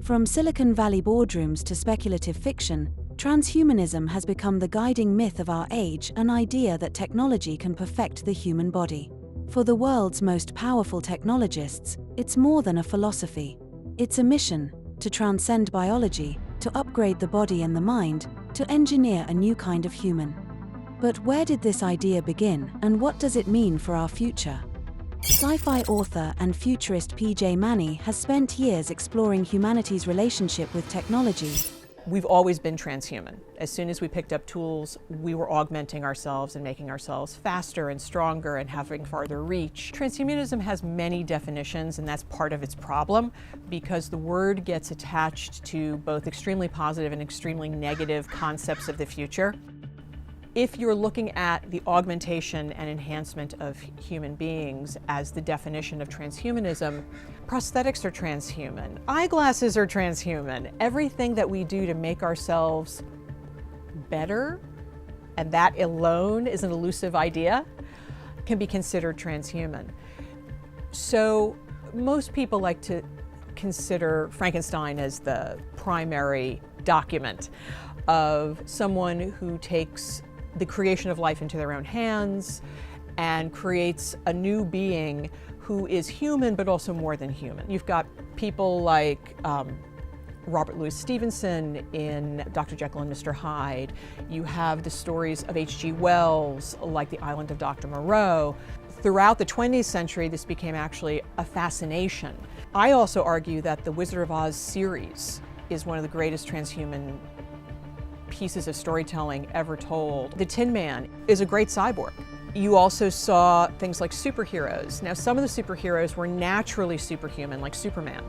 From Silicon Valley boardrooms to speculative fiction, transhumanism has become the guiding myth of our age, an idea that technology can perfect the human body. For the world's most powerful technologists, it's more than a philosophy. It's a mission to transcend biology, to upgrade the body and the mind, to engineer a new kind of human. But where did this idea begin, and what does it mean for our future? Sci-fi author and futurist PJ Manney has spent years exploring humanity's relationship with technology. We've always been transhuman. As soon as we picked up tools, we were augmenting ourselves and making ourselves faster and stronger and having farther reach. Transhumanism has many definitions, and that's part of its problem, because the word gets attached to both extremely positive and extremely negative concepts of the future. If you're looking at the augmentation and enhancement of human beings as the definition of transhumanism, prosthetics are transhuman, eyeglasses are transhuman. Everything that we do to make ourselves better, and that alone is an elusive idea, can be considered transhuman. So most people like to consider Frankenstein as the primary document of someone who takes the creation of life into their own hands and creates a new being who is human but also more than human. You've got people like Robert Louis Stevenson in Dr. Jekyll and Mr. Hyde. You have the stories of H.G. Wells, like The Island of Dr. Moreau. Throughout the 20th century, this became actually a fascination. I also argue that the Wizard of Oz series is one of the greatest transhuman pieces of storytelling ever told. The Tin Man is a great cyborg. You also saw things like superheroes. Now, some of the superheroes were naturally superhuman, like Superman.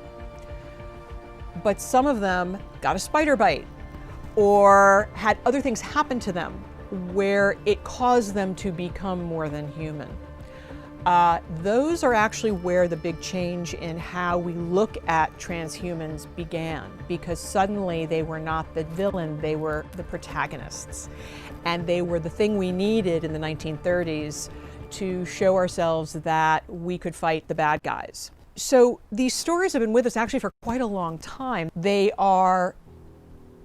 But some of them got a spider bite or had other things happen to them where it caused them to become more than human. Those are actually where the big change in how we look at transhumans began, because suddenly they were not the villain, they were the protagonists. And they were the thing we needed in the 1930s to show ourselves that we could fight the bad guys. So these stories have been with us actually for quite a long time. They are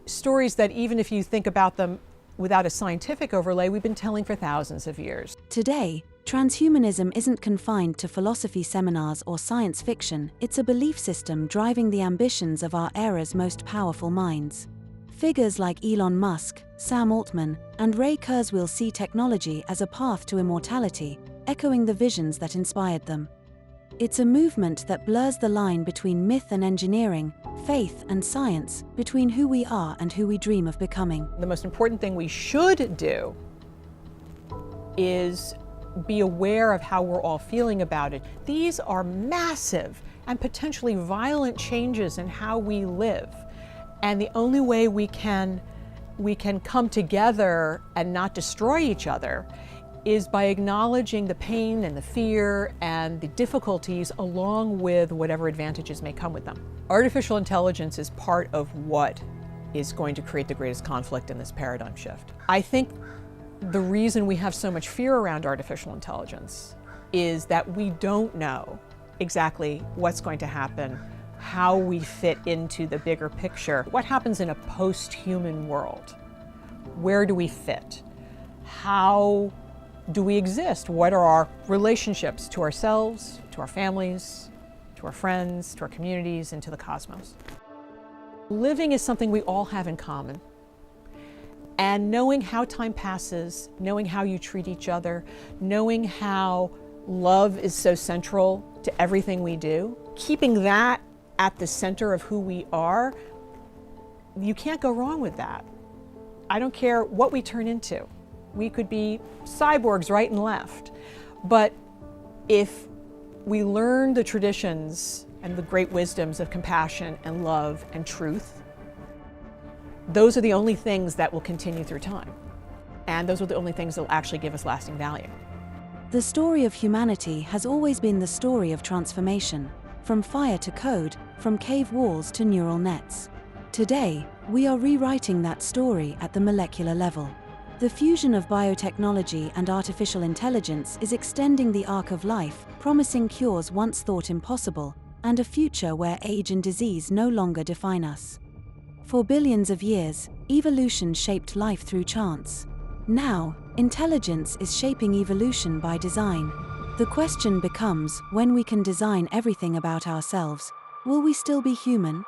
stories that even if you think about them without a scientific overlay, we've been telling for thousands of years. Today, transhumanism isn't confined to philosophy seminars or science fiction, it's a belief system driving the ambitions of our era's most powerful minds. Figures like Elon Musk, Sam Altman, and Ray Kurzweil see technology as a path to immortality, echoing the visions that inspired them. It's a movement that blurs the line between myth and engineering, faith and science, between who we are and who we dream of becoming. The most important thing we should do is be aware of how we're all feeling about it. These are massive and potentially violent changes in how we live. And the only way we can come together and not destroy each other is by acknowledging the pain and the fear and the difficulties along with whatever advantages may come with them. Artificial intelligence is part of what is going to create the greatest conflict in this paradigm shift. I think the reason we have so much fear around artificial intelligence is that we don't know exactly what's going to happen, how we fit into the bigger picture. What happens in a post-human world? Where do we fit? How do we exist? What are our relationships to ourselves, to our families, to our friends, to our communities, and to the cosmos? Living is something we all have in common. And knowing how time passes, knowing how you treat each other, knowing how love is so central to everything we do, keeping that at the center of who we are, you can't go wrong with that. I don't care what we turn into. We could be cyborgs right and left. But if we learn the traditions and the great wisdoms of compassion and love and truth, those are the only things that will continue through time. And those are the only things that will actually give us lasting value. The story of humanity has always been the story of transformation, from fire to code, from cave walls to neural nets. Today, we are rewriting that story at the molecular level. The fusion of biotechnology and artificial intelligence is extending the arc of life, promising cures once thought impossible, and a future where age and disease no longer define us. For billions of years, evolution shaped life through chance. Now, intelligence is shaping evolution by design. The question becomes, when we can design everything about ourselves, will we still be human?